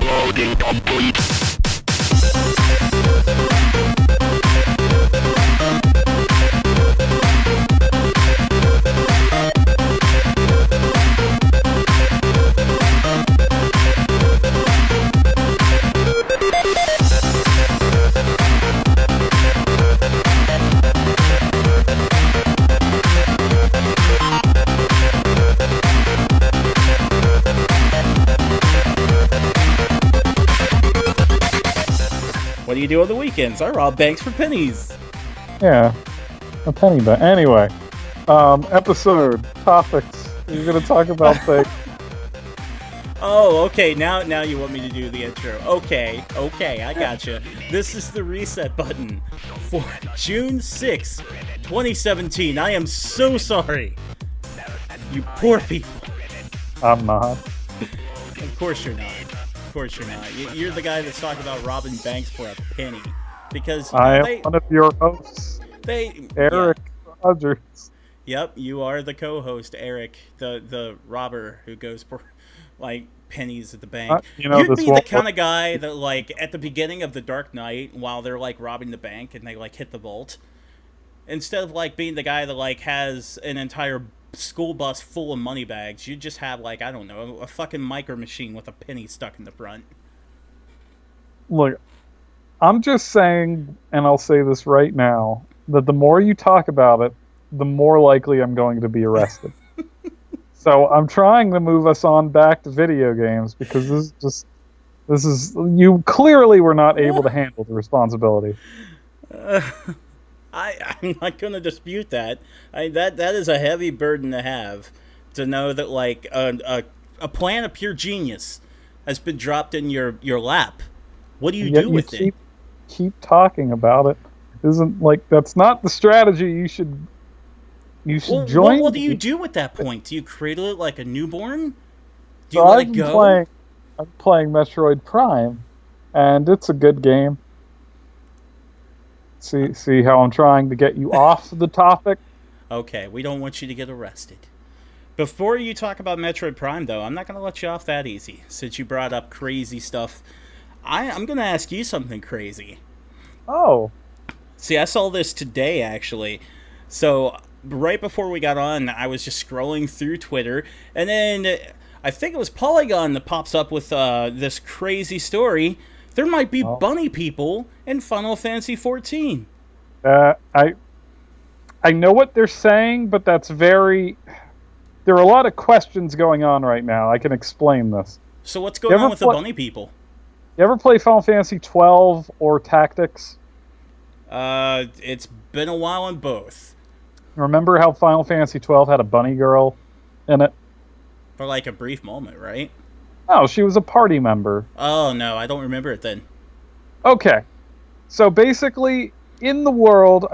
Loading complete. What do you do on the weekends? I rob banks for pennies. Yeah, a penny bank. Anyway, episode topics. We're gonna talk about things. Oh, okay. Now you want me to do the intro. Okay, I gotcha. This is the reset button for June 6th, 2017. I am so sorry. You poor people. I'm not. Of course you're not. Of course you're not. You're the guy that's talking about robbing banks for a penny. Because I am one of your hosts, Eric Rogers. Yep, you are the co-host, Eric, the robber who goes for like pennies at the bank. You'd be the kind of guy that, like, at the beginning of The Dark Knight, while they're like robbing the bank and they like hit the vault, instead of like being the guy that like has an entire school bus full of money bags, you just have, like, I don't know, a fucking micro machine with a penny stuck in the front. Look, I'm just saying, and I'll say this right now, that the more you talk about it, the more likely I'm going to be arrested. So I'm trying to move us on back to video games, because this is you clearly were not able to handle the responsibility. I'm not going to dispute that. That is a heavy burden to have, to know that, like, a plan of pure genius has been dropped in your lap. What do you do with it? Keep talking about it. Isn't, like, that's not the strategy you should join. What do you do at that point? Do you cradle it like a newborn? Do you let it go? I'm playing Metroid Prime, and it's a good game. See how I'm trying to get you off the topic? Okay, we don't want you to get arrested. Before you talk about Metroid Prime, though, I'm not going to let you off that easy, since you brought up crazy stuff. I'm going to ask you something crazy. Oh. See, I saw this today, actually. So, right before we got on, I was just scrolling through Twitter, and then I think it was Polygon that pops up with this crazy story. There might be bunny people in Final Fantasy XIV. I know what they're saying, but that's very... There are a lot of questions going on right now. I can explain this. So what's going on with the bunny people? You ever play Final Fantasy XII or Tactics? It's been a while in both. Remember how Final Fantasy XII had a bunny girl in it? For like a brief moment, right? Oh, she was a party member. Oh, no, I don't remember it then. Okay. So basically, in the world,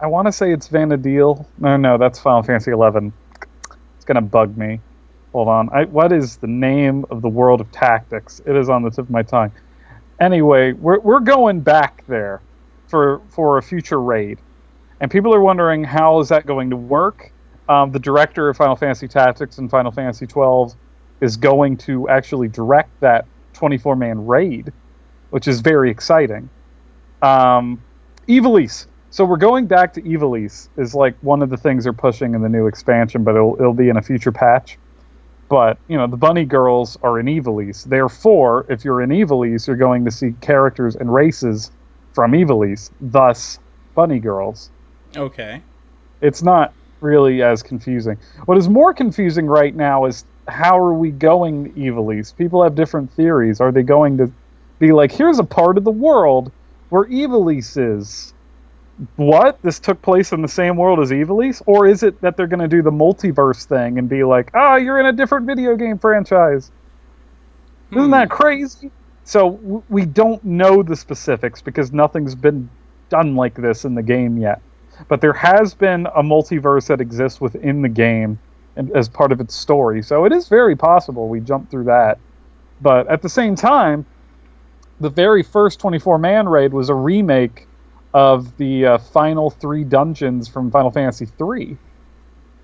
I want to say it's Vanadil. No, that's Final Fantasy XI. It's going to bug me. Hold on. What is the name of the world of Tactics? It is on the tip of my tongue. Anyway, we're going back there for a future raid. And people are wondering, how is that going to work? The director of Final Fantasy Tactics and Final Fantasy XII is going to actually direct that 24-man raid, which is very exciting. Ivalice. So we're going back to Ivalice is like one of the things they're pushing in the new expansion, but it'll be in a future patch. But, the bunny girls are in Ivalice. Therefore, if you're in Ivalice, you're going to see characters and races from Ivalice, thus bunny girls. Okay. It's not really as confusing. What is more confusing right now is, how are we going to Ivalice? People have different theories. Are they going to be like, here's a part of the world where Ivalice is? What? This took place in the same world as Ivalice? Or is it that they're going to do the multiverse thing and be like, you're in a different video game franchise? Isn't that crazy? So we don't know the specifics because nothing's been done like this in the game yet. But there has been a multiverse that exists within the game as part of its story. So it is very possible we jump through that. But at the same time, the very first 24-man raid was a remake of the final 3 dungeons from Final Fantasy III.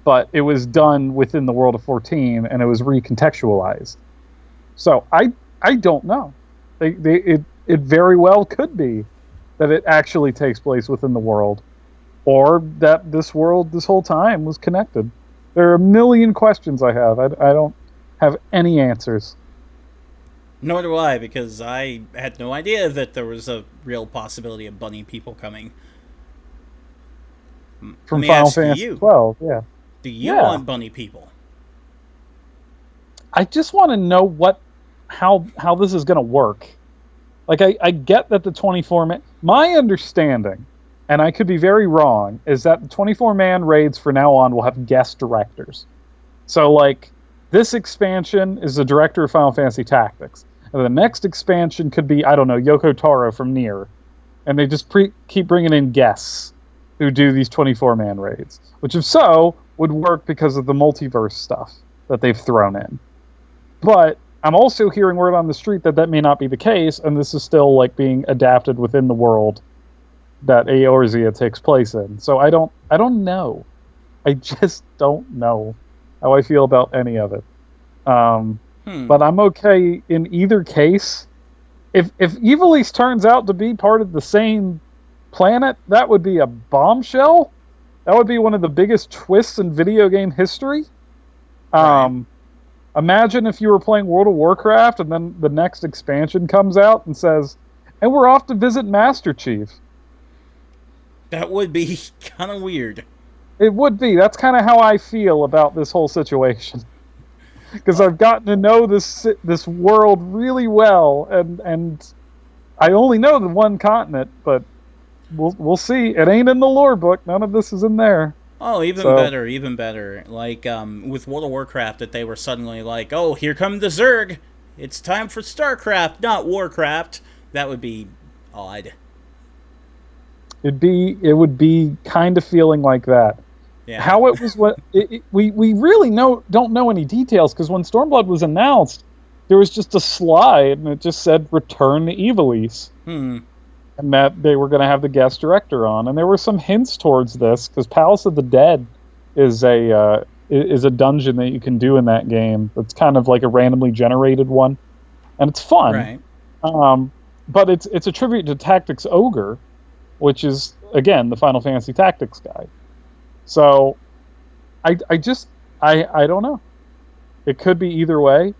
But it was done within the world of 14, and it was recontextualized. So I don't know. It very well could be that it actually takes place within the world, or that this world this whole time was connected. There are a million questions I have. I don't have any answers. Nor do I, because I had no idea that there was a real possibility of bunny people coming. From Final Fantasy XII, yeah. Do you want bunny people? I just want to know how this is going to work. Like, I get that the 24-man... My understanding, and I could be very wrong, is that the 24-man raids from now on will have guest directors. So, like, this expansion is the director of Final Fantasy Tactics. And the next expansion could be, I don't know, Yoko Taro from Nier. And they just keep bringing in guests who do these 24-man raids. Which, if so, would work because of the multiverse stuff that they've thrown in. But I'm also hearing word on the street that may not be the case, and this is still like being adapted within the world that Eorzea takes place in. So I don't know. I just don't know how I feel about any of it. But I'm okay in either case. If Evil East turns out to be part of the same planet, that would be a bombshell. That would be one of the biggest twists in video game history. Right. Imagine if you were playing World of Warcraft and then the next expansion comes out and says, and we're off to visit Master Chief. That would be kind of weird. It would be. That's kind of how I feel about this whole situation. Because I've gotten to know this world really well, and I only know the one continent, but we'll see. It ain't in the lore book. None of this is in there. Oh, even better. Like, with World of Warcraft, that they were suddenly like, oh, here come the Zerg. It's time for StarCraft, not Warcraft. That would be odd. It would be kind of feeling like that. Yeah. How it was, we really don't know any details, because when Stormblood was announced, there was just a slide, and it just said, return to Ivalice. And that they were going to have the guest director on, and there were some hints towards this, because Palace of the Dead is a dungeon that you can do in that game. It's kind of like a randomly generated one, and it's fun. Right. But it's a tribute to Tactics Ogre, which is again the Final Fantasy Tactics guy. So, I don't know. It could be either way.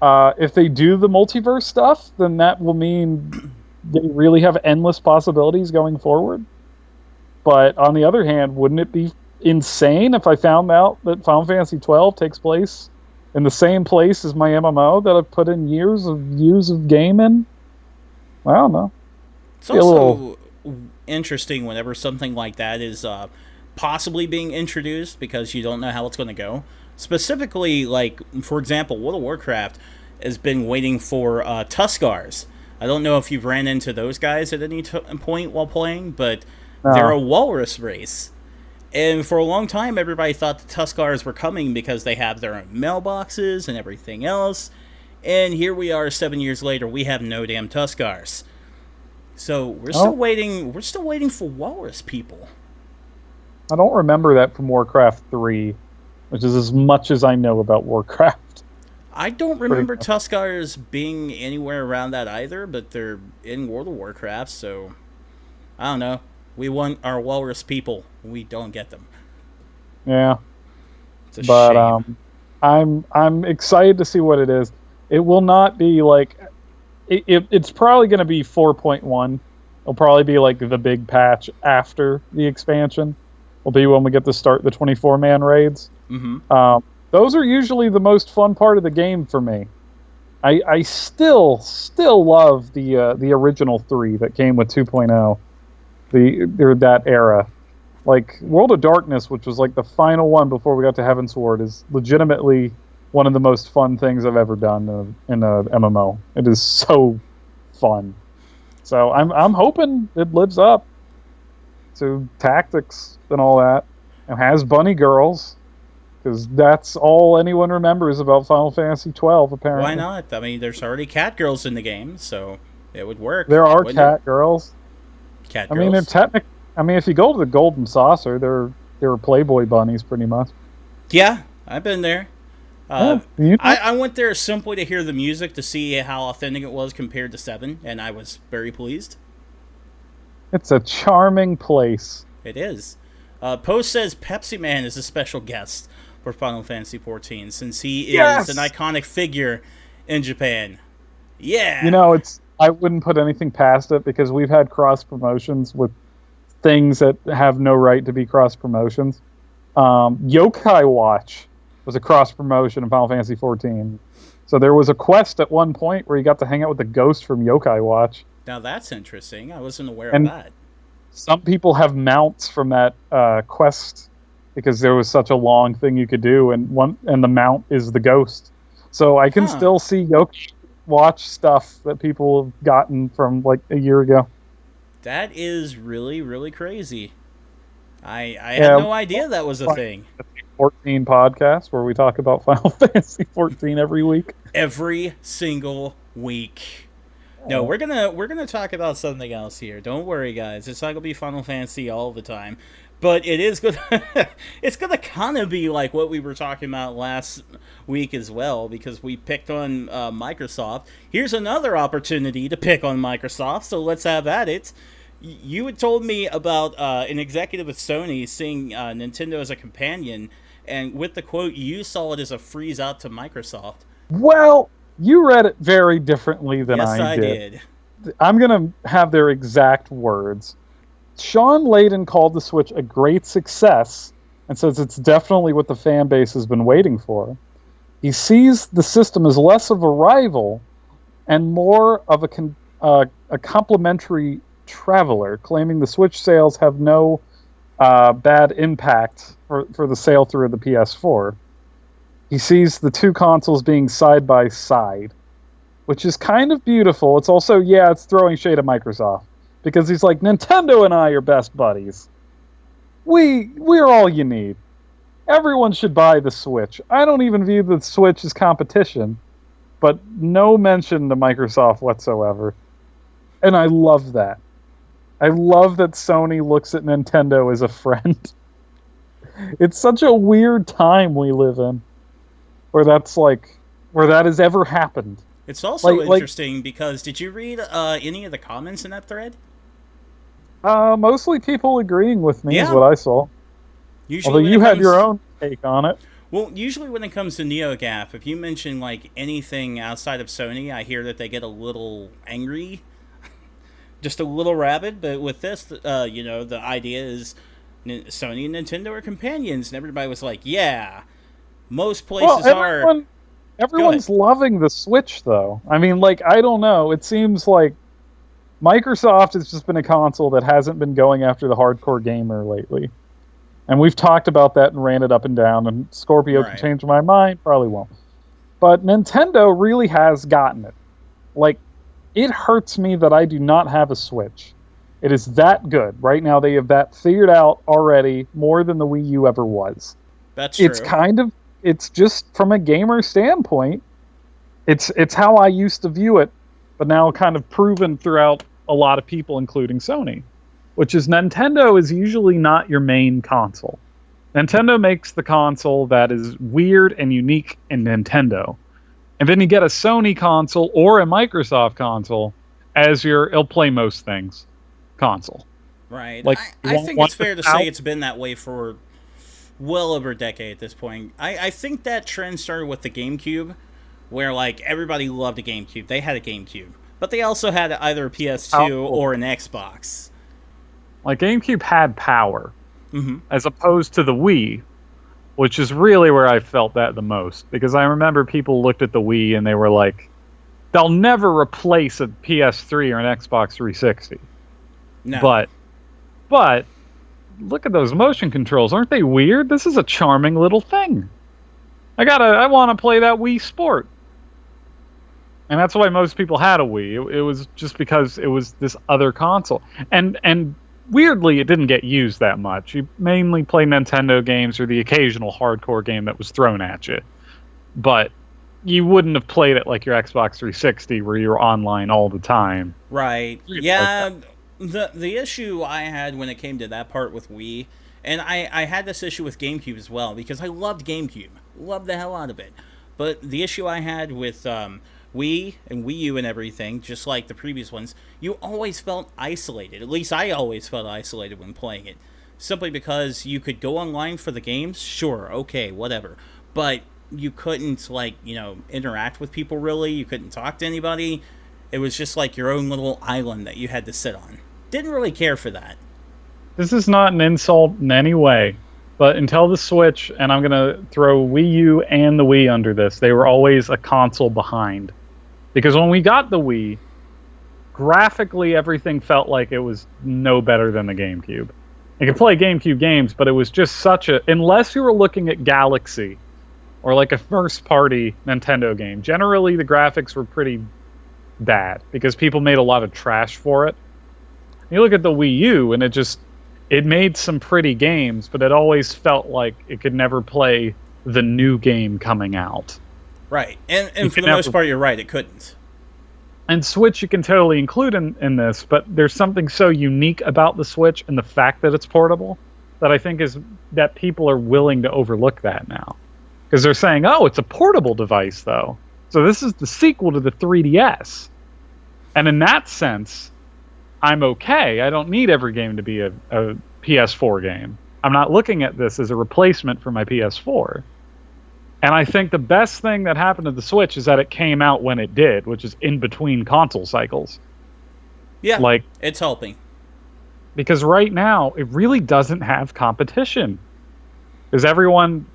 If they do the multiverse stuff, then that will mean they really have endless possibilities going forward. But on the other hand, wouldn't it be insane if I found out that Final Fantasy XII takes place in the same place as my MMO that I've put in years of game in? I don't know. It's also interesting whenever something like that is possibly being introduced, because you don't know how it's going to go. Specifically, like, for example, World of Warcraft has been waiting for Tuskars. I don't know if you've ran into those guys at any point while playing, but they're a walrus race. And for a long time, everybody thought the Tuskars were coming because they have their own mailboxes and everything else. And here we are 7 years later, we have no damn Tuskars. So we're still waiting. We're still waiting for walrus people. I don't remember that from Warcraft 3, which is as much as I know about Warcraft. I don't remember Tuskars being anywhere around that either, but they're in World of Warcraft, so I don't know. We want our walrus people. We don't get them. Yeah. It's a shame. I'm excited to see what it is. It will not be like... It's probably going to be 4.1. It'll probably be like the big patch after the expansion. Will be when we get to start the 24-man raids. Mm-hmm. Those are usually the most fun part of the game for me. I still love the original 3 that came with 2.0. That era. Like, World of Darkness, which was like the final one before we got to Heavensward, is legitimately one of the most fun things I've ever done in a MMO. It is so fun. So I'm hoping it lives up to Tactics and all that, and has bunny girls, because that's all anyone remembers about Final Fantasy XII, apparently. Why not? I mean, there's already cat girls in the game, so it would work. There are cat girls. Cat girls. I mean, if you go to the Golden Saucer, they're Playboy bunnies, pretty much. Yeah, I've been there. I went there simply to hear the music, to see how authentic it was compared to 7, and I was very pleased. It's a charming place. It is. Post says Pepsi Man is a special guest for Final Fantasy XIV, since he is an iconic figure in Japan. Yeah! You know, I wouldn't put anything past it, because we've had cross-promotions with things that have no right to be cross-promotions. Yokai Watch was a cross-promotion in Final Fantasy XIV. So there was a quest at one point where you got to hang out with the ghost from Yokai Watch. Now that's interesting. I wasn't aware of that. Some people have mounts from that quest, because there was such a long thing you could do, and the mount is the ghost. So I can still see Yokai Watch stuff that people have gotten from like a year ago. That is really, really crazy. I had no idea that was a thing. 14 podcast where we talk about Final Fantasy 14 every week. Every single week. No, we're gonna talk about something else here. Don't worry, guys. It's not gonna be Final Fantasy all the time, but it is gonna it's gonna kind of be like what we were talking about last week as well, because we picked on Microsoft. Here's another opportunity to pick on Microsoft, so let's have at it. You had told me about an executive at Sony seeing Nintendo as a companion, and with the quote, you saw it as a freeze out to Microsoft. Well, you read it very differently than I did. Yes, I did. I'm going to have their exact words. Sean Layden called the Switch a great success and says it's definitely what the fan base has been waiting for. He sees the system as less of a rival and more of a complementary traveler, claiming the Switch sales have no bad impact for the sale through of the PS4. He sees the two consoles being side by side, which is kind of beautiful. It's also, it's throwing shade at Microsoft, because he's like, Nintendo and I are best buddies. We're all you need. Everyone should buy the Switch. I don't even view the Switch as competition, but no mention to Microsoft whatsoever. And I love that. I love that Sony looks at Nintendo as a friend. It's such a weird time we live in, where that has ever happened. It's also interesting because did you read any of the comments in that thread? Mostly people agreeing with me is what I saw. Although you had your own take on it. Well, usually when it comes to NeoGAF, if you mention like anything outside of Sony, I hear that they get a little angry, just a little rabid. But with this, the idea is Sony and Nintendo are companions, and everybody was like, "Yeah." Most places are. Everyone's loving the Switch, though. I mean, I don't know. It seems like Microsoft has just been a console that hasn't been going after the hardcore gamer lately. And we've talked about that and ran it up and down, and Scorpio can change my mind, probably won't. But Nintendo really has gotten it. It hurts me that I do not have a Switch. It is that good. Right now, they have that figured out already more than the Wii U ever was. That's true. It's just from a gamer standpoint, it's how I used to view it, but now kind of proven throughout a lot of people, including Sony, which is Nintendo is usually not your main console. Nintendo makes the console that is weird and unique in Nintendo. And then you get a Sony console or a Microsoft console as your it'll play most things console. Right. I think it's fair to say it's been that way for well over a decade at this point. I think that trend started with the GameCube, where everybody loved a GameCube. They had a GameCube, but they also had either a PS2 or an Xbox. GameCube had power, as opposed to the Wii, which is really where I felt that the most, because I remember people looked at the Wii and they were like, they'll never replace a PS3 or an Xbox 360. No. But look at those motion controls. Aren't they weird? This is a charming little thing. I want to play that Wii Sport. And that's why most people had a Wii. It was just because it was this other console. And weirdly, it didn't get used that much. You mainly play Nintendo games or the occasional hardcore game that was thrown at you. But you wouldn't have played it like your Xbox 360 where you were online all the time. Right. Yeah. The issue I had when it came to that part with Wii, and I had this issue with GameCube as well, because I loved GameCube. Loved the hell out of it. But the issue I had with Wii and Wii U and everything, just like the previous ones, you always felt isolated. At least I always felt isolated when playing it. Simply because you could go online for the games, sure, okay, whatever. But you couldn't, like, interact with people really. You couldn't talk to anybody. It was just like your own little island that you had to sit on. Didn't really care for that. This is not an insult in any way, but until the Switch, and I'm going to throw Wii U and the Wii under this, they were always a console behind. Because when we got the Wii, graphically everything felt like it was no better than the GameCube. You could play GameCube games, but it was just such a... Unless you were looking at Galaxy, or like a first-party Nintendo game, generally the graphics were pretty bad, because people made a lot of trash for it. You look at the Wii U, and it made some pretty games, but it always felt like it could never play the new game coming out. Right, and for the most part, you're right, it couldn't. And Switch you can totally include in this, but there's something so unique about the Switch and the fact that it's portable that I think is that people are willing to overlook that now. Because they're saying, oh, it's a portable device, though. So this is the sequel to the 3DS. And in that sense, I'm okay. I don't need every game to be a PS4 game. I'm not looking at this as a replacement for my PS4. And I think the best thing that happened to the Switch is that it came out when it did, which is in between console cycles. Yeah, it's helping. Because right now, it really doesn't have competition. Because everyone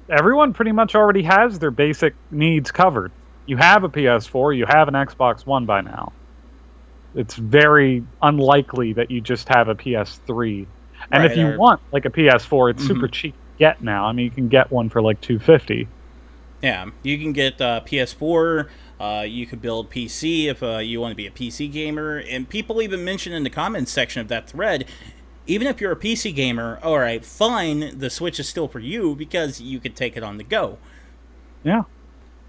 pretty much already has their basic needs covered. You have a PS4, you have an Xbox One by now. It's very unlikely that you just have a PS3. And if you want like a PS4, it's super cheap to get now. I mean, you can get one for like $250. Yeah, you can get PS4. You could build PC if you want to be a PC gamer. And people even mentioned in the comments section of that thread, even if you're a PC gamer, all right, fine, the Switch is still for you because you could take it on the go. Yeah.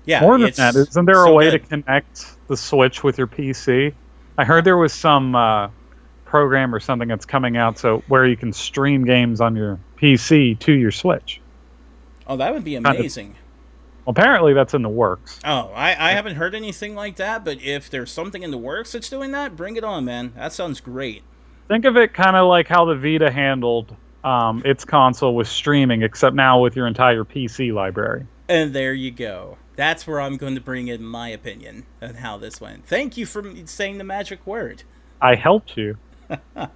Yeah. More than that, isn't there a way to connect the Switch with your PC? I heard there was some program or something that's coming out where you can stream games on your PC to your Switch. Oh, that would be amazing. Well, apparently that's in the works. Oh, I haven't heard anything like that, but if there's something in the works that's doing that, bring it on, man. That sounds great. Think of it kind of like how the Vita handled its console with streaming, except now with your entire PC library. And there you go. That's where I'm going to bring in my opinion on how this went. Thank you for saying the magic word. I helped you.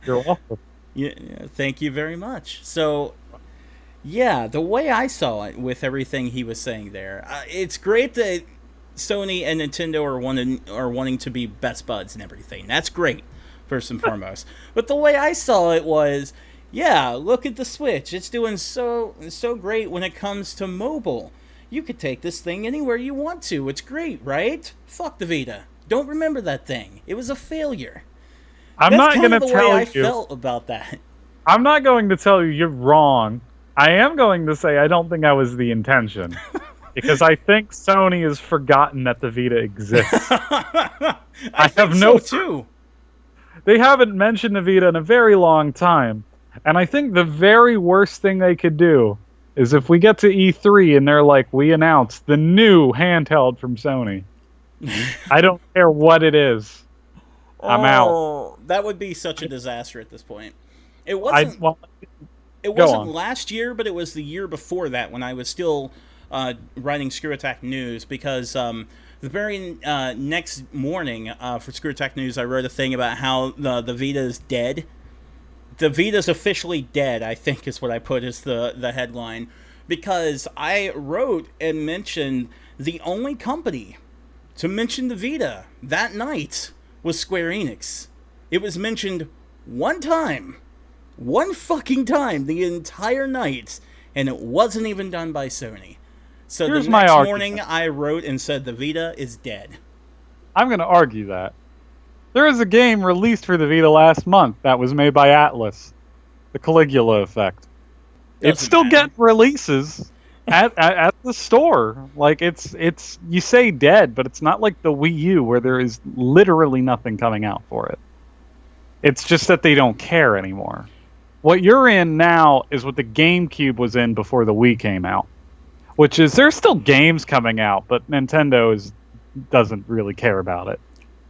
You're welcome. Yeah, thank you very much. So, yeah, the way I saw it with everything he was saying there, it's great that Sony and Nintendo are wanting to be best buds and everything. That's great, first and foremost. But the way I saw it was, yeah, look at the Switch. It's doing so great when it comes to mobile. You could take this thing anywhere you want to. It's great, right? Fuck the Vita. Don't remember that thing. It was a failure. I'm not going to tell you. That's kind of the way I felt about that. I'm not going to tell you you're wrong. I am going to say I don't think that was the intention. Because I think Sony has forgotten that the Vita exists. I have so too. They haven't mentioned the Vita in a very long time. And I think the very worst thing they could do is if we get to E3 and they're like, we announced the new handheld from Sony. I don't care what it is. I'm out. That would be such a disaster at this point. It wasn't last year, but it was the year before that when I was still writing Screw Attack News, because the very next morning for Screw Attack News, I wrote a thing about how the Vita is dead. The Vita's officially dead, I think is what I put as the headline, because I wrote and mentioned the only company to mention the Vita that night was Square Enix. It was mentioned one fucking time, the entire night, and it wasn't even done by Sony. So the next morning I wrote and said the Vita is dead. I'm going to argue that. There was a game released for the Vita last month that was made by Atlas, the Caligula Effect. It's still getting releases at the store. Like it's you say dead, but it's not like the Wii U where there is literally nothing coming out for it. It's just that they don't care anymore. What you're in now is what the GameCube was in before the Wii came out. which is there's still games coming out, but Nintendo doesn't really care about it.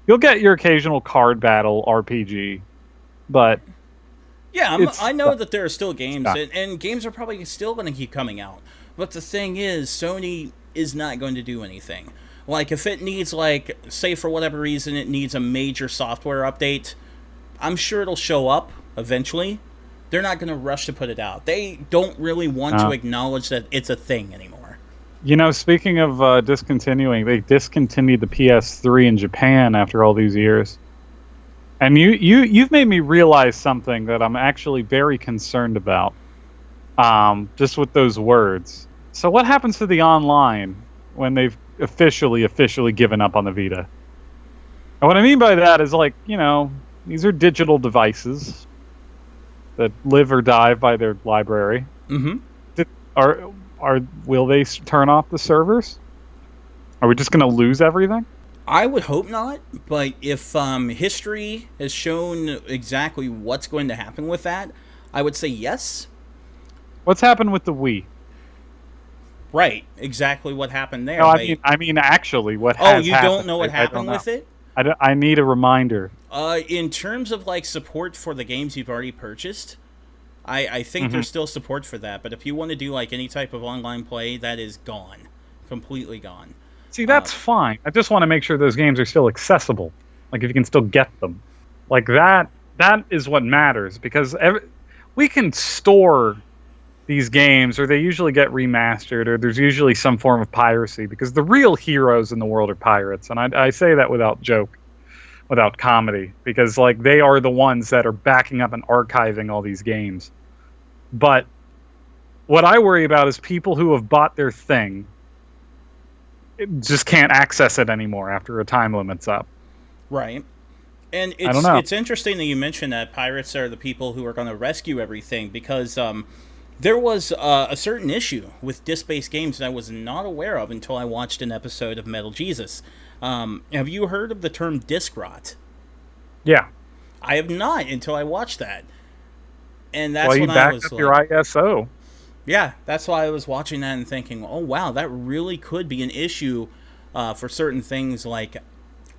You'll get your occasional card battle RPG, but yeah, I know that there are still games, and games are probably still going to keep coming out. But the thing is, Sony is not going to do anything. Like, if it needs, like, say for whatever reason it needs a major software update, I'm sure it'll show up eventually. They're not going to rush to put it out. They don't really want to acknowledge that it's a thing anymore. You know, speaking of discontinuing, they discontinued the PS3 in Japan after all these years. And you've made me realize something that I'm actually very concerned about, just with those words. So what happens to the online when they've officially given up on the Vita? And what I mean by that is, like, you know, these are digital devices that live or die by their library. Mm-hmm. Will they turn off the servers? Are we just going to lose everything? I would hope not, but if history has shown exactly what's going to happen with that, I would say yes. What's happened with the Wii? Right, exactly what happened there. No, I mean, actually, what has happened. Oh, you don't know what happened with it? I need a reminder. In terms of, like, support for the games you've already purchased, I think there's still support for that, but if you want to do, like, any type of online play, that is gone. Completely gone. See, that's fine. I just want to make sure those games are still accessible. Like, if you can still get them. Like, that is what matters. Because we can store these games, or they usually get remastered, or there's usually some form of piracy. Because the real heroes in the world are pirates. And I say that without joke, without comedy. Because, like, they are the ones that are backing up and archiving all these games. But what I worry about is people who have bought their thing just can't access it anymore after a time limit's up. Right. And it's interesting that you mentioned that pirates are the people who are going to rescue everything, because there was a certain issue with disc-based games that I was not aware of until I watched an episode of Metal Jesus. Have you heard of the term disc rot? Yeah. I have not until I watched that. And that's when I was like, your ISO. Yeah, that's why I was watching that and thinking, oh, wow, that really could be an issue for certain things. Like,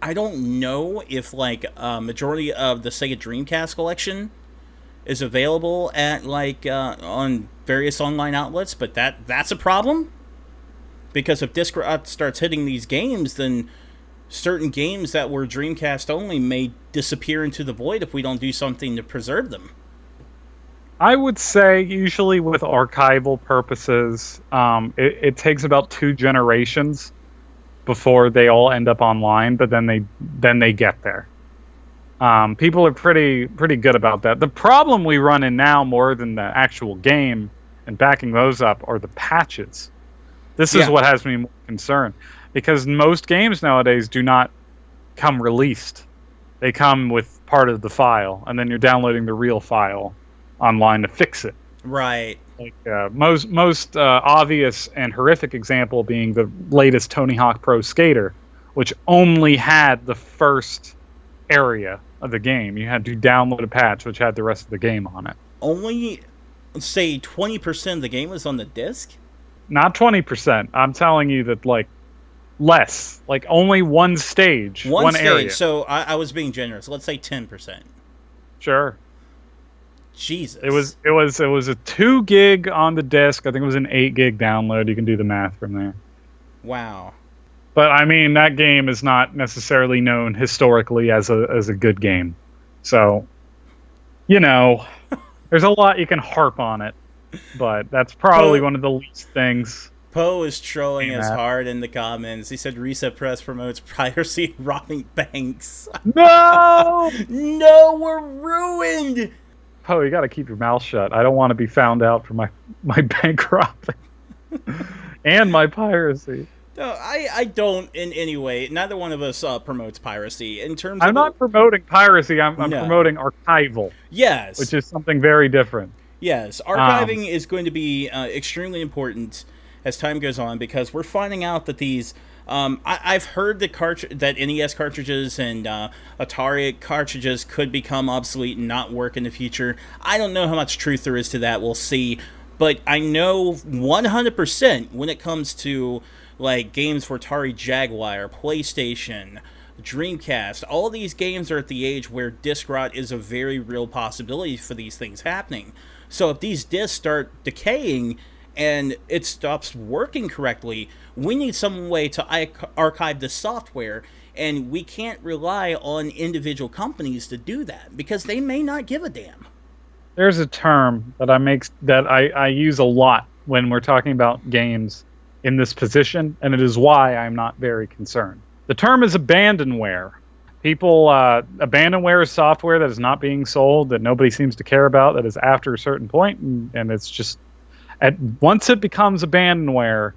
I don't know if, like, a majority of the Sega Dreamcast collection is available at, like, on various online outlets, but that's a problem. Because if disc rot starts hitting these games, then certain games that were Dreamcast only may disappear into the void if we don't do something to preserve them. I would say usually with archival purposes, it takes about 2 generations before they all end up online, but then they get there. People are pretty good about that. The problem we run in now, more than the actual game and backing those up, are the patches. This is what has me more concerned, because most games nowadays do not come released. They come with part of the file, and then you're downloading the real file online to fix it. Right. Like most obvious and horrific example being the latest Tony Hawk Pro Skater, which only had the first area of the game. You had to download a patch which had the rest of the game on it. Only, say, 20% of the game was on the disc? Not 20%. I'm telling you that, like, less. Like, only one stage. One area. So I was being generous. Let's say 10%. Sure. Jesus. It was a 2 gig on the disc. I think it was an 8 gig download. You can do the math from there. Wow. But I mean, that game is not necessarily known historically as a good game. So, you know, there's a lot you can harp on it, but that's probably one of the least things. Poe is trolling us hard in the comments. He said ResetPress promotes piracy robbing banks. No! No, we're ruined! Oh, you got to keep your mouth shut. I don't want to be found out for my bank robbing and my piracy. No, I don't in any way. Neither one of us promotes piracy. In terms, I'm not promoting piracy. I'm promoting archival. Yes, which is something very different. Yes, archiving is going to be extremely important as time goes on, because we're finding out that these. I've heard that NES cartridges and Atari cartridges could become obsolete and not work in the future. I don't know how much truth there is to that. We'll see. But I know 100% when it comes to like games for Atari Jaguar, PlayStation, Dreamcast, all these games are at the age where disc rot is a very real possibility for these things happening. So if these discs start decaying and it stops working correctly, we need some way to archive the software, and we can't rely on individual companies to do that because they may not give a damn. There's a term that I use a lot when we're talking about games in this position, and it is why I'm not very concerned. The term is abandonware. People, abandonware is software that is not being sold, that nobody seems to care about, that is after a certain point, and it's just, once it becomes abandonware,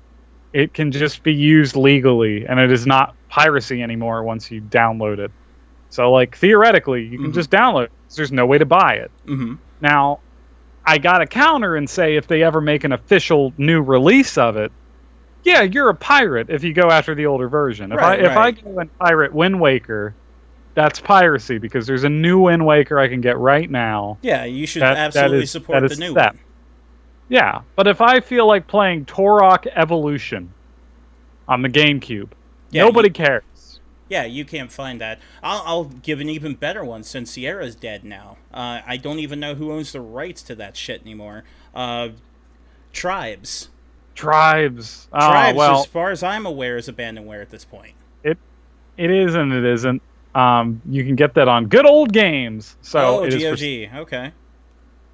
it can just be used legally, and it is not piracy anymore once you download it. So, like, theoretically, you can just download it. There's no way to buy it. Now, I got to counter and say if they ever make an official new release of it, yeah, you're a pirate if you go after the older version. If I go and pirate Wind Waker, that's piracy because there's a new Wind Waker I can get right now. Yeah, you should absolutely support the new one. Yeah, but if I feel like playing Turok Evolution on the GameCube, nobody cares. Yeah, you can't find that. I'll give an even better one since Sierra's dead now. I don't even know who owns the rights to that shit anymore. Tribes. Tribes, as far as I'm aware, is abandonware at this point. It is and it isn't. You can get that on Good Old Games. So GOG. Okay.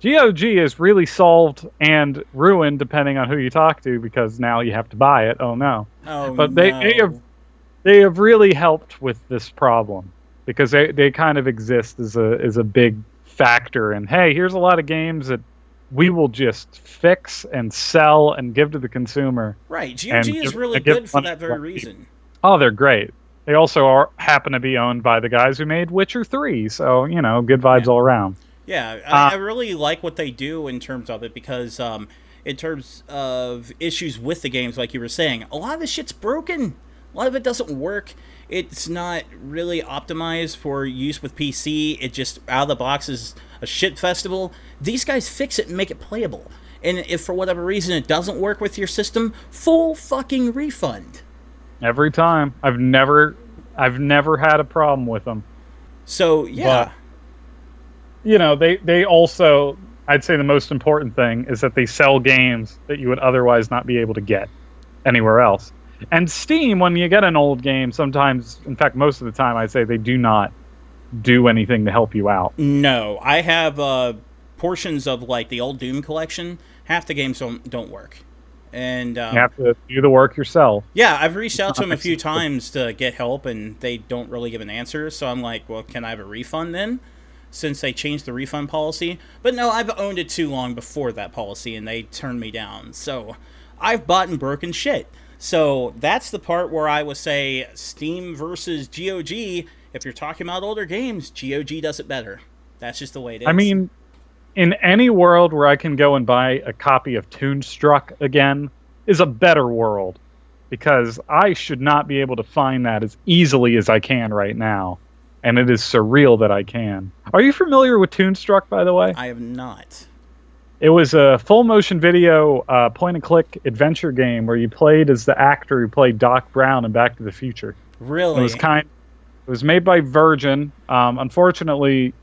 GOG is really solved and ruined depending on who you talk to because now you have to buy it. Oh no. But they have really helped with this problem because they kind of exist as a big factor. And hey, here's a lot of games that we will just fix and sell and give to the consumer. Right. GOG is really good for that very reason. Oh, they're great. They also happen to be owned by the guys who made Witcher 3. So, good vibes all around. Yeah, I really like what they do in terms of it because in terms of issues with the games, like you were saying, a lot of this shit's broken. A lot of it doesn't work. It's not really optimized for use with PC. It just, out of the box, is a shit festival. These guys fix it and make it playable. And if for whatever reason it doesn't work with your system, full fucking refund. Every time. I've never had a problem with them. So, yeah. But, they also, I'd say the most important thing is that they sell games that you would otherwise not be able to get anywhere else. And Steam, when you get an old game, sometimes, in fact, most of the time, I'd say they do not do anything to help you out. No, I have portions of like the old Doom collection. Half the games don't work, and you have to do the work yourself. Yeah, I've reached out to them a few times to get help, and they don't really give an answer. So I'm like, well, can I have a refund then? Since they changed the refund policy. But no, I've owned it too long before that policy, and they turned me down. So I've bought and broken shit. So that's the part where I would say Steam versus GOG. If you're talking about older games, GOG does it better. That's just the way it is. I mean, in any world where I can go and buy a copy of Toonstruck again is a better world. Because I should not be able to find that as easily as I can right now. And it is surreal that I can. Are you familiar with Toonstruck, by the way? I have not. It was a full-motion video point-and-click adventure game where you played as the actor who played Doc Brown in Back to the Future. Really? It was made by Virgin. Unfortunately,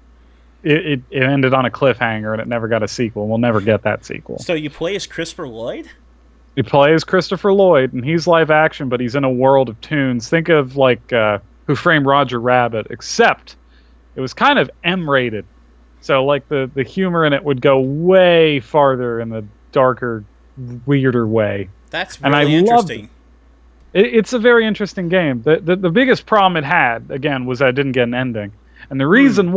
it ended on a cliffhanger and it never got a sequel. We'll never get that sequel. So you play as Christopher Lloyd? You play as Christopher Lloyd, and he's live action, but he's in a world of toons. Think of like Who Framed Roger Rabbit, except it was kind of M-rated. So, like, the humor in it would go way farther in the darker, weirder way. That's really interesting. It's a very interesting game. The biggest problem it had, again, was that it didn't get an ending. And the reason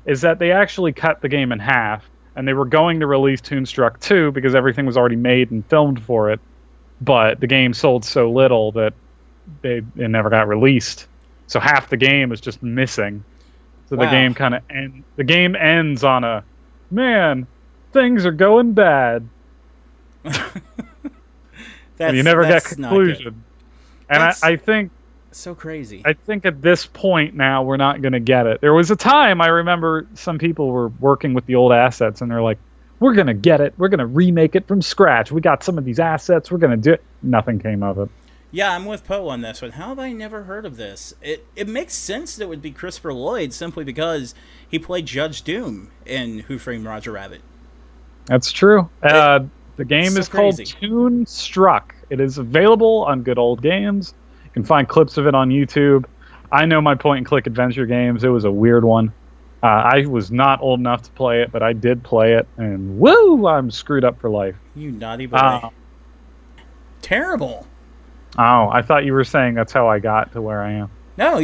is that they actually cut the game in half, and they were going to release Toonstruck 2 because everything was already made and filmed for it, but the game sold so little that it never got released. So half the game is just missing. So the game the game ends on a, man, things are going bad. You never get conclusion. And I think so crazy. I think at this point now we're not going to get it. There was a time I remember some people were working with the old assets and they're like, we're going to get it. We're going to remake it from scratch. We got some of these assets. We're going to do it. Nothing came of it. Yeah, I'm with Poe on this one. How have I never heard of this? It makes sense that it would be Christopher Lloyd simply because he played Judge Doom in Who Framed Roger Rabbit. That's true. The game is called Toonstruck. It is available on Good Old Games. You can find clips of it on YouTube. I know my point-and-click adventure games. It was a weird one. I was not old enough to play it, but I did play it, and woo, I'm screwed up for life. You naughty boy. Terrible. Oh, I thought you were saying that's how I got to where I am. No,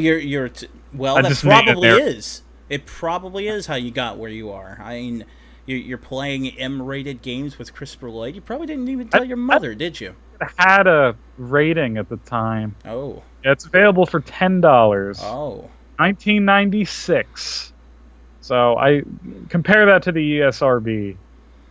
well, that probably is. It probably is how you got where you are. I mean, you're playing M-rated games with Christopher Lloyd. You probably didn't even tell your mother, did you? It had a rating at the time. Oh. It's available for $10. Oh. 1996. So I compare that to the ESRB,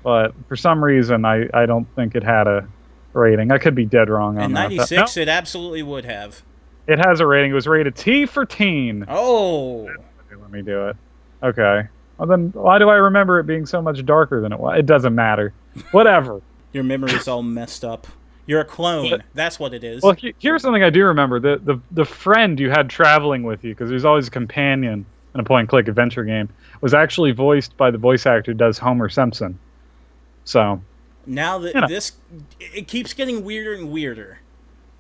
but for some reason I don't think it had a rating. I could be dead wrong on that. In 96, it absolutely would have. It has a rating. It was rated T for teen. Oh. Let me do it. Okay. Well, then why do I remember it being so much darker than it was? It doesn't matter. Whatever. Your memory's all messed up. You're a clone. That's what it is. Well, here's something I do remember. The friend you had traveling with you, because there's always a companion in a point-and-click adventure game, was actually voiced by the voice actor who does Homer Simpson. So now that it keeps getting weirder and weirder.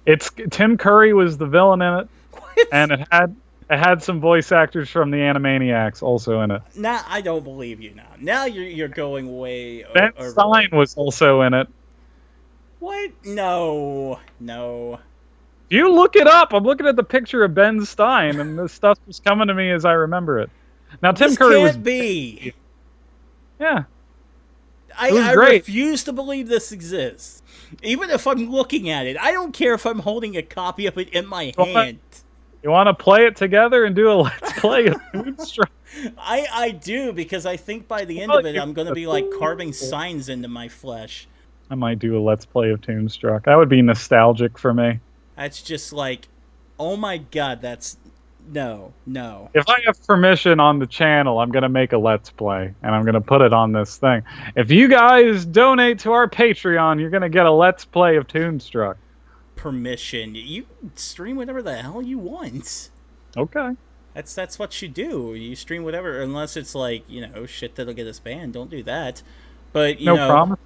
It's Tim Curry was the villain in it, what? And it had some voice actors from the Animaniacs also in it. Now I don't believe you. Now you're going way. Ben Stein was also in it. What? No. You look it up. I'm looking at the picture of Ben Stein, and this stuff was coming to me as I remember it. Now, Tim Curry can't be. Yeah. I refuse to believe this exists. Even if I'm looking at it. I don't care if I'm holding a copy of it in my hand. You want to play it together and do a Let's Play of Toonstruck? I do, because I think by the end of it, I'm going to be like carving signs into my flesh. I might do a Let's Play of Toonstruck. That would be nostalgic for me. That's just like, oh my god, that's... No. If I have permission on the channel, I'm going to make a Let's Play, and I'm going to put it on this thing. If you guys donate to our Patreon, you're going to get a Let's Play of Toonstruck. Permission. You stream whatever the hell you want. Okay. That's what you do. You stream whatever, unless it's like, shit that'll get us banned. Don't do that. But, no promise.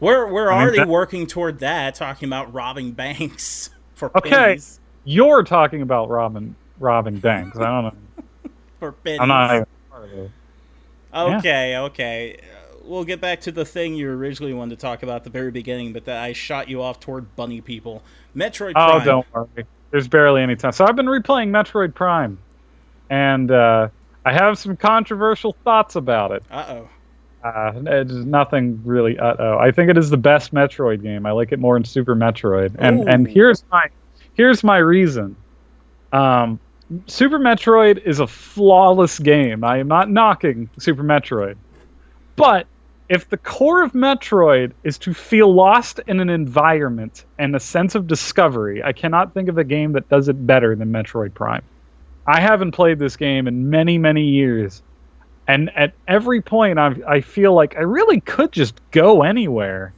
We're already working toward that, talking about robbing banks for pennies. You're talking about robbing banks. I don't know. For pennies. I'm not even part of it. Okay. We'll get back to the thing you originally wanted to talk about at the very beginning, but that I shot you off toward bunny people. Metroid Prime. Oh, don't worry. There's barely any time. So I've been replaying Metroid Prime, and I have some controversial thoughts about it. Uh-oh. It's nothing really I think it is the best Metroid game. I like it more than Super Metroid. And here's my reason. Super Metroid is a flawless game. I am not knocking Super Metroid. But if the core of Metroid is to feel lost in an environment and a sense of discovery, I cannot think of a game that does it better than Metroid Prime. I haven't played this game in many, many years. And at every point, I feel like I really could just go anywhere.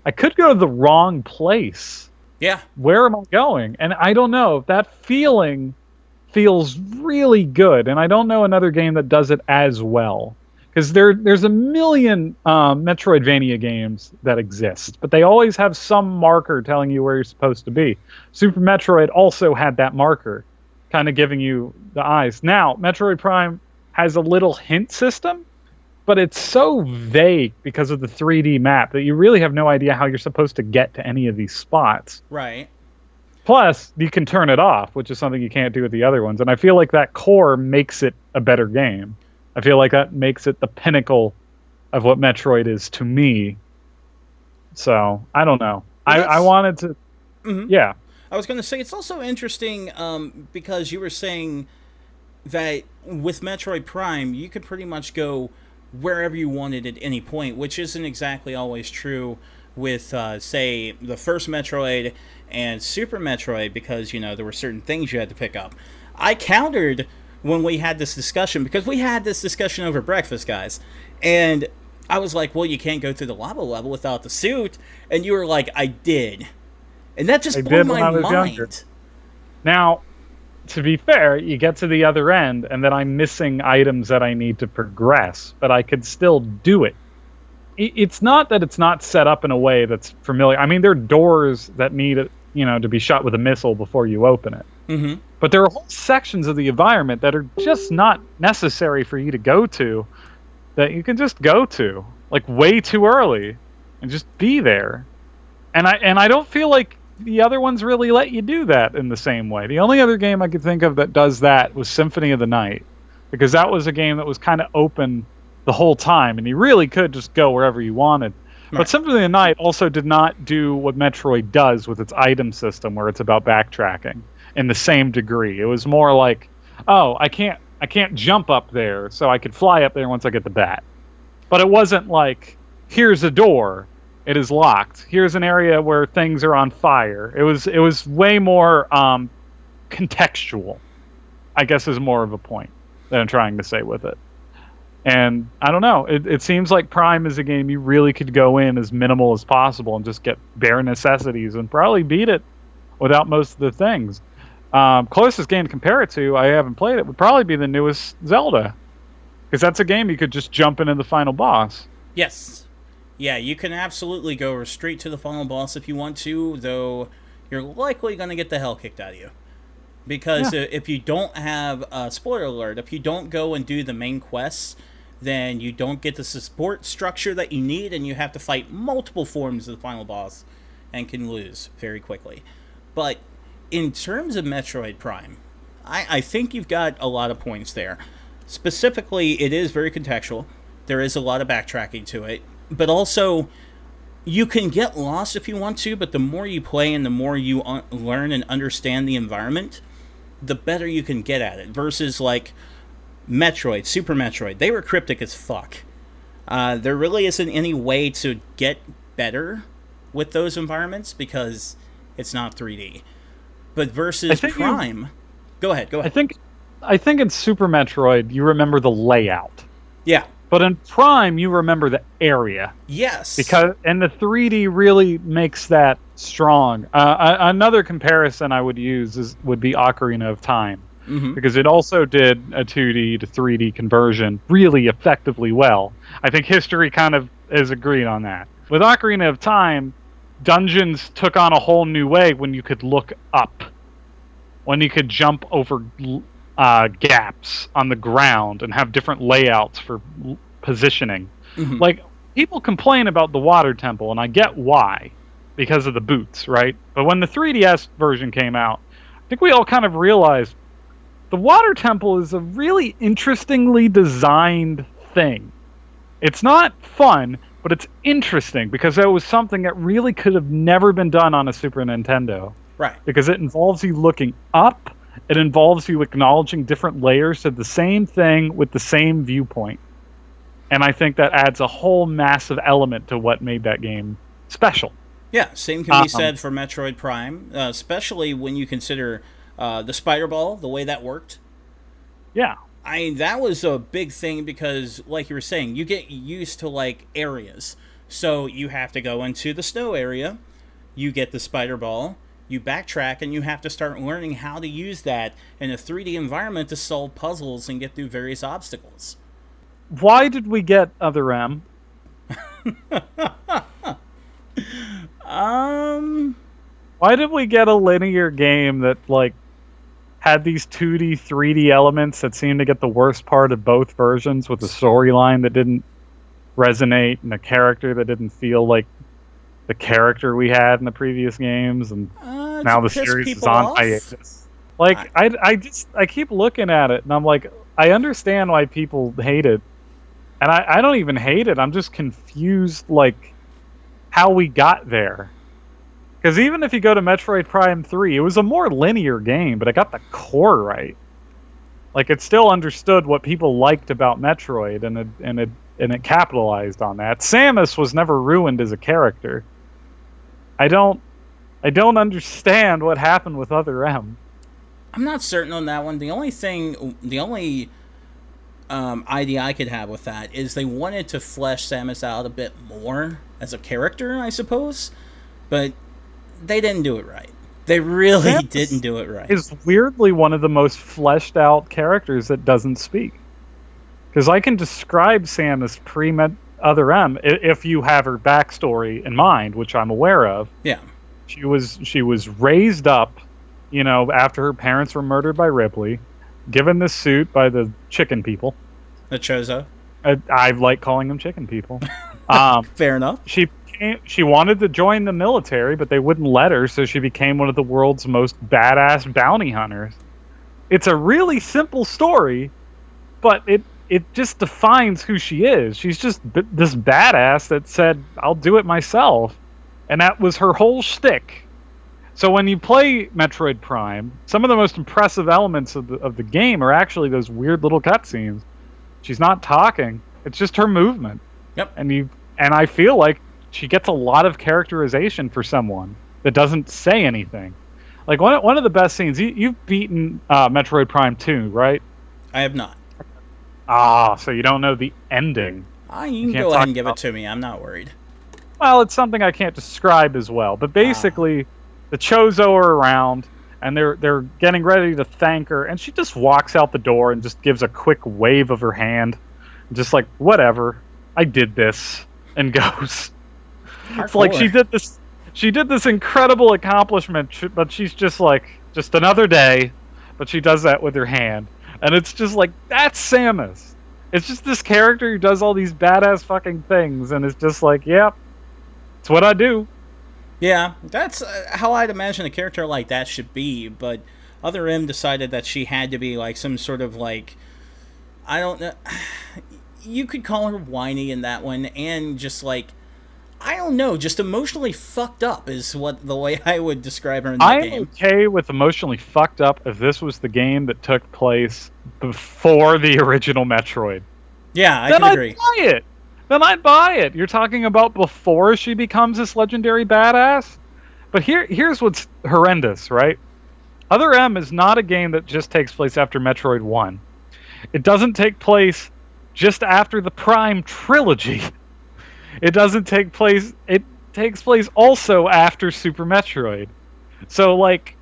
I could go to the wrong place. Yeah. Where am I going? And I don't know. That feeling feels really good. And I don't know another game that does it as well. Because there's a million Metroidvania games that exist. But they always have some marker telling you where you're supposed to be. Super Metroid also had that marker, kind of giving you the eyes. Now, Metroid Prime has a little hint system, but it's so vague because of the 3D map that you really have no idea how you're supposed to get to any of these spots. Right. Plus, you can turn it off, which is something you can't do with the other ones. And I feel like that core makes it a better game. I feel like that makes it the pinnacle of what Metroid is to me. So, I don't know. I wanted to... Mm-hmm. Yeah. I was going to say, it's also interesting because you were saying that with Metroid Prime, you could pretty much go wherever you wanted at any point, which isn't exactly always true with, say, the first Metroid and Super Metroid, because, there were certain things you had to pick up. I countered when we had this discussion, because we had this discussion over breakfast, guys, and I was like, well, you can't go through the lava level without the suit. And you were like, I did. And that just blew my mind. Now, to be fair, you get to the other end, and then I'm missing items that I need to progress, but I could still do it. It's not that it's not set up in a way that's familiar. I mean, there are doors that need, to be shot with a missile before you open it. Mm-hmm. But there are whole sections of the environment that are just not necessary for you to go to, that you can just go to, like, way too early, and just be there. And I don't feel like the other ones really let you do that in the same way. The only other game I could think of that does that was Symphony of the Night, because that was a game that was kind of open the whole time, and you really could just go wherever you wanted. Right. But Symphony of the Night also did not do what Metroid does with its item system, where it's about backtracking in the same degree. It was more like, oh, I can't jump up there, so I could fly up there once I get the bat. But it wasn't like, here's a door, it is locked. Here's an area where things are on fire. It was way more contextual, I guess, is more of a point that I'm trying to say with it. And I don't know. It seems like Prime is a game you really could go in as minimal as possible and just get bare necessities and probably beat it without most of the things. Closest game to compare it to, I haven't played it, would probably be the newest Zelda. Because that's a game you could just jump into the final boss. Yes. Yeah, you can absolutely go straight to the final boss if you want to, though you're likely going to get the hell kicked out of you. Because if you don't have, spoiler alert, if you don't go and do the main quests, then you don't get the support structure that you need, and you have to fight multiple forms of the final boss, and can lose very quickly. But in terms of Metroid Prime, I think you've got a lot of points there. Specifically, it is very contextual. There is a lot of backtracking to it. But also, you can get lost if you want to, but the more you play and the more you learn and understand the environment, the better you can get at it. Versus, like, Metroid, Super Metroid, they were cryptic as fuck. There really isn't any way to get better with those environments because it's not 3D. But versus Prime... Go ahead. I think in Super Metroid, you remember the layout. Yeah. But in Prime, you remember the area. Yes. And the 3D really makes that strong. Another comparison I would use would be Ocarina of Time. Mm-hmm. Because it also did a 2D to 3D conversion really effectively well. I think history kind of is agreed on that. With Ocarina of Time, dungeons took on a whole new way when you could look up. When you could jump over gaps on the ground and have different layouts for positioning. Mm-hmm. Like, people complain about the water temple, and I get why, because of the boots, right? But when the 3DS version came out, I think we all kind of realized the water temple is a really interestingly designed thing. It's not fun, but it's interesting because that was something that really could have never been done on a Super Nintendo. Right. Because it involves you looking up. It involves you acknowledging different layers of the same thing with the same viewpoint. And I think that adds a whole massive element to what made that game special. Yeah, same can be said for Metroid Prime, especially when you consider the spider ball, the way that worked. Yeah. I mean, that was a big thing because, like you were saying, you get used to, like, areas. So you have to go into the snow area, you get the spider ball, you backtrack, and you have to start learning how to use that in a 3D environment to solve puzzles and get through various obstacles. Why did we get Other M? Why did we get a linear game that, like, had these 2D, 3D elements that seemed to get the worst part of both versions, with a storyline that didn't resonate and a character that didn't feel like the character we had in the previous games, and now the series is on hiatus. Like, I keep looking at it, and I'm like, I understand why people hate it, and I don't even hate it. I'm just confused, like, how we got there. Because even if you go to Metroid Prime 3, it was a more linear game, but it got the core right. Like, it still understood what people liked about Metroid, and it capitalized on that. Samus was never ruined as a character. I don't understand what happened with Other M. I'm not certain on that one. The only idea I could have with that is they wanted to flesh Samus out a bit more as a character, I suppose, but they didn't do it right. They really didn't do it right. Is weirdly one of the most fleshed out characters that doesn't speak. Because I can describe Samus pre-Other M if you have her backstory in mind, which I'm aware of. Yeah. She was raised up, after her parents were murdered by Ripley, given this suit by the chicken people. The Chozo. I like calling them chicken people. Fair enough. She wanted to join the military, but they wouldn't let her, so she became one of the world's most badass bounty hunters. It's a really simple story, but it just defines who she is. She's just this badass that said, I'll do it myself. And that was her whole shtick. So when you play Metroid Prime, some of the most impressive elements of the game are actually those weird little cutscenes. She's not talking. It's just her movement. Yep. And I feel like she gets a lot of characterization for someone that doesn't say anything. Like one of the best scenes, you've beaten Metroid Prime 2, right? I have not. So you don't know the ending. You can go ahead and give it to me. I'm not worried. Well, it's something I can't describe as well. But basically, the Chozo are around, and they're getting ready to thank her, and she just walks out the door and just gives a quick wave of her hand, just like, whatever, I did this, and goes. It's like she did this incredible accomplishment, but she's just like, just another day, but she does that with her hand. And it's just like, that's Samus. It's just this character who does all these badass fucking things, and it's just like, yep, it's what I do. Yeah, that's how I'd imagine a character like that should be, but Other M decided that she had to be like some sort of like, I don't know, you could call her whiny in that one, and just like, I don't know, just emotionally fucked up is the way I would describe her in that game. I'm okay with emotionally fucked up if this was the game that took place before the original Metroid. Yeah, I can agree. Then I'd buy it. You're talking about before she becomes this legendary badass? But here's what's horrendous, right? Other M is not a game that just takes place after Metroid 1. It doesn't take place just after the Prime trilogy. It doesn't take place... It takes place also after Super Metroid. So, like,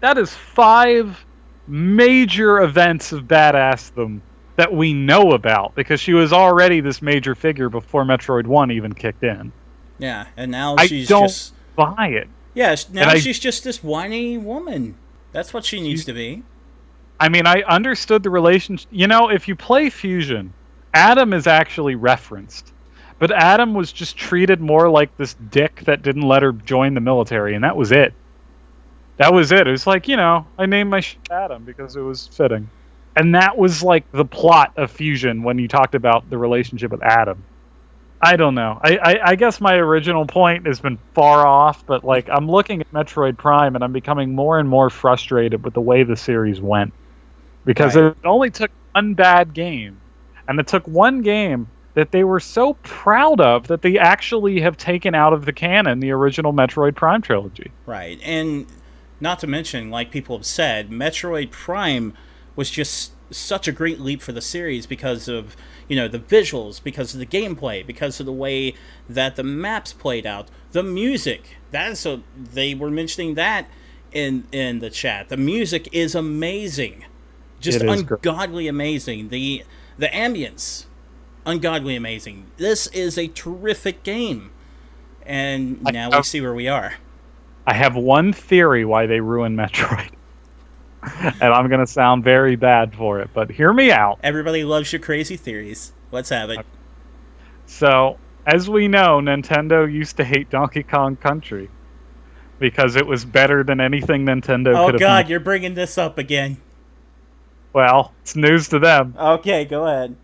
that is 5 major events of badassdom that we know about, because she was already this major figure before Metroid 1 even kicked in. Yeah, and now she's just... buy it. Yeah, now she's just this whiny woman. That's what she needs to be. I mean, I understood the relationship. If you play Fusion, Adam is actually referenced. But Adam was just treated more like this dick that didn't let her join the military, and that was it. That was it. It was like, I named my shit Adam because it was fitting. And that was like the plot of Fusion when you talked about the relationship with Adam. I don't know. I guess my original point has been far off, but like I'm looking at Metroid Prime and I'm becoming more and more frustrated with the way the series went. Because it only took one bad game. And it took one game that they were so proud of that they actually have taken out of the canon the original Metroid Prime trilogy. Right. And not to mention, like people have said, Metroid Prime was just such a great leap for the series because of, the visuals, because of the gameplay, because of the way that the maps played out, the music. They were mentioning that in the chat. The music is amazing. Just ungodly amazing. The ambience, ungodly amazing. This is a terrific game. And now we see where we are. I have one theory why they ruined Metroid. And I'm going to sound very bad for it, but hear me out. Everybody loves your crazy theories. Let's have it. So, as we know, Nintendo used to hate Donkey Kong Country because it was better than anything Nintendo could have made. Oh God, you're bringing this up again. Well, it's news to them. Okay, go ahead.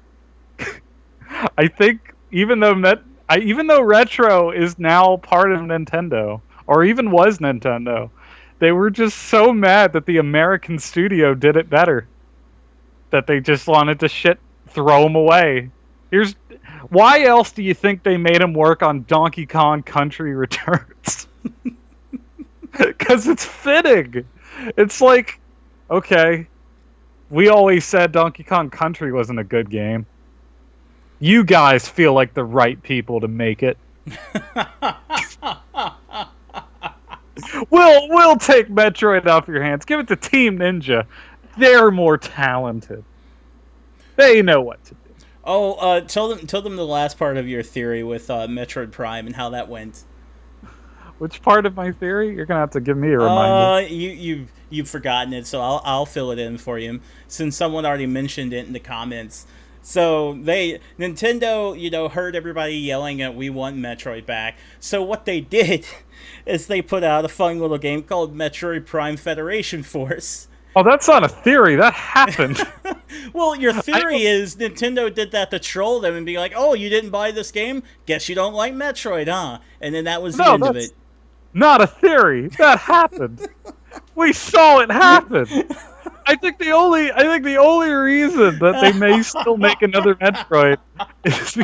I think even though Retro is now part of Nintendo, or even was Nintendo, they were just so mad that the American studio did it better. That they just wanted to throw them away. Why else do you think they made him work on Donkey Kong Country Returns? Because it's fitting. It's like, okay, We always said Donkey Kong Country wasn't a good game. You guys feel like the right people to make it. We'll take Metroid off your hands. Give it to Team Ninja. They're more talented. They know what to do. Oh, tell them the last part of your theory with Metroid Prime and how that went. Which part of my theory? You're gonna have to give me a reminder. You've forgotten it, so I'll fill it in for you since someone already mentioned it in the comments. So Nintendo, heard everybody yelling at "We want Metroid back." So what they did is they put out a fun little game called Metroid Prime Federation Force. Oh, that's not a theory. That happened. Well, your theory is Nintendo did that to troll them and be like, "Oh, you didn't buy this game? Guess you don't like Metroid, huh?" And then that was the end of it. Not a theory. That happened. We saw it happen. I think the only reason that they may still make another Metroid is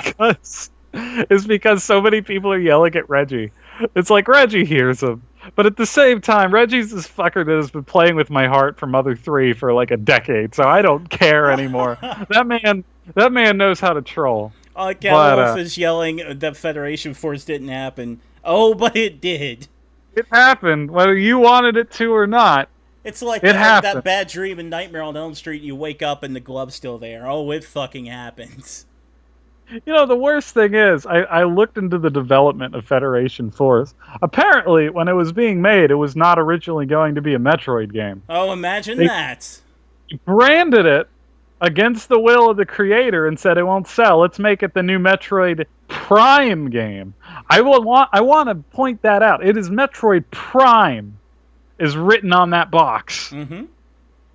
because so many people are yelling at Reggie. It's like Reggie hears them. But at the same time, Reggie's this fucker that has been playing with my heart for Mother 3 for like a decade, so I don't care anymore. That man knows how to troll. Wolf is yelling that Federation Force didn't happen. Oh, but it did. It happened, whether you wanted it to or not. It's like that bad dream in Nightmare on Elm Street. You wake up and the glove's still there. Oh, it fucking happens. The worst thing is, I looked into the development of Federation Force. Apparently, when it was being made, it was not originally going to be a Metroid game. Oh, imagine that. They branded it against the will of the creator and said it won't sell. Let's make it the new Metroid Prime game. I want to point that out. It is Metroid Prime is written on that box. Mm-hmm.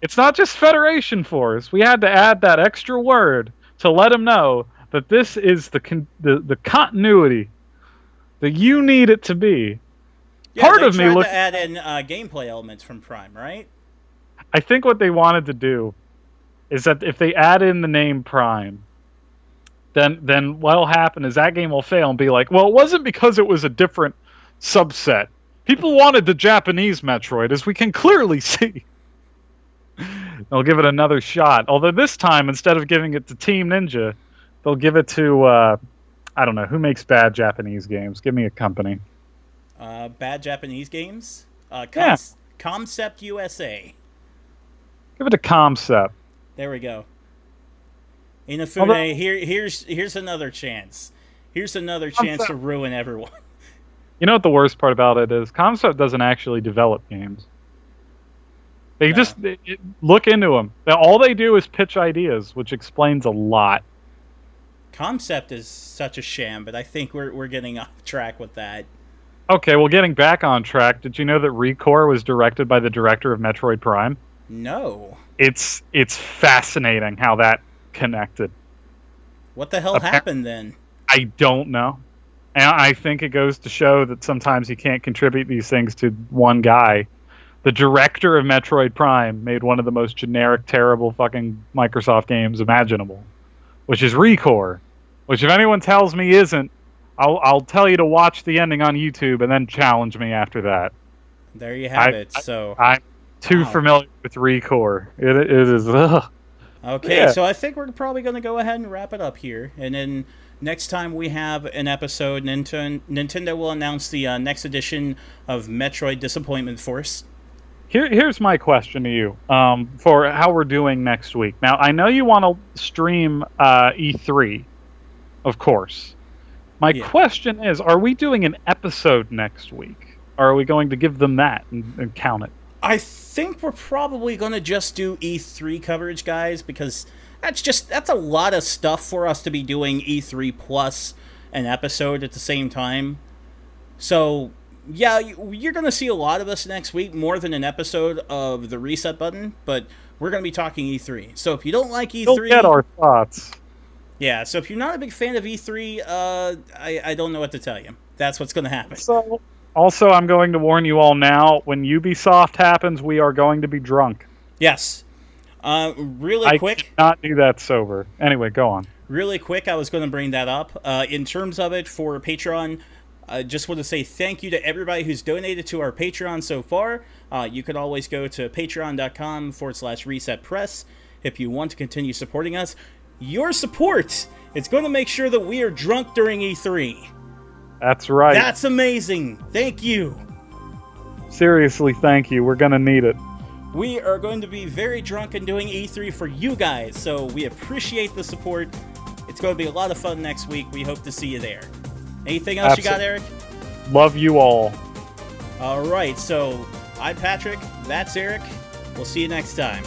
It's not just Federation Force. We had to add that extra word to let them know that this is the continuity that you need it to be. Yeah, Part of me tried to add in gameplay elements from Prime, right? I think what they wanted to do is that if they add in the name Prime, then what'll happen is that game will fail and be like, well, it wasn't because it was a different subset. People wanted the Japanese Metroid, as we can clearly see. They'll give it another shot. Although this time, instead of giving it to Team Ninja, they'll give it to, I don't know, who makes bad Japanese games? Give me a company. Bad Japanese games? Concept USA. Give it to Concept. There we go. Inafune, here's another chance. Here's another chance to ruin everyone. You know what the worst part about it is? Concept doesn't actually develop games. They just look into them. All they do is pitch ideas, which explains a lot. Concept is such a sham, but I think we're getting off track with that. Okay, well, getting back on track, did you know that ReCore was directed by the director of Metroid Prime? No. It's fascinating how that connected. What the hell happened then? I don't know. And I think it goes to show that sometimes you can't contribute these things to one guy. The director of Metroid Prime made one of the most generic, terrible fucking Microsoft games imaginable, which is ReCore. Which, if anyone tells me isn't, I'll tell you to watch the ending on YouTube and then challenge me after that. There you have it. I'm too familiar with ReCore. It is. Ugh. Okay, yeah. So I think we're probably going to go ahead and wrap it up here, and then next time we have an episode, Nintendo will announce the next edition of Metroid Disappointment Force. Here's my question to you for how we're doing next week. Now, I know you want to stream E3, of course. My question is, are we doing an episode next week? Or are we going to give them that and count it? I think we're probably going to just do E3 coverage, guys, because that's a lot of stuff for us to be doing E3 plus an episode at the same time. So, yeah, you're going to see a lot of us next week, more than an episode of the Reset Button, but we're going to be talking E3. So if you don't like E3... You'll get our thoughts. Yeah, so if you're not a big fan of E3, I don't know what to tell you. That's what's going to happen. So, also, I'm going to warn you all now, when Ubisoft happens, we are going to be drunk. Yes. Really quick. I cannot do that sober. Anyway, go on. Really quick, I was going to bring that up. In terms of it for Patreon, I just want to say thank you to everybody who's donated to our Patreon so far. You can always go to patreon.com/ResetPress. if you want to continue supporting us. Your support is going to make sure that we are drunk during E3. That's right. That's amazing. Thank you. Seriously, thank you. We're going to need it. We are going to be very drunk and doing E3 for you guys, so we appreciate the support. It's going to be a lot of fun next week. We hope to see you there. Anything else you got, Eric? Love you all. All right, so I'm Patrick. That's Eric. We'll see you next time.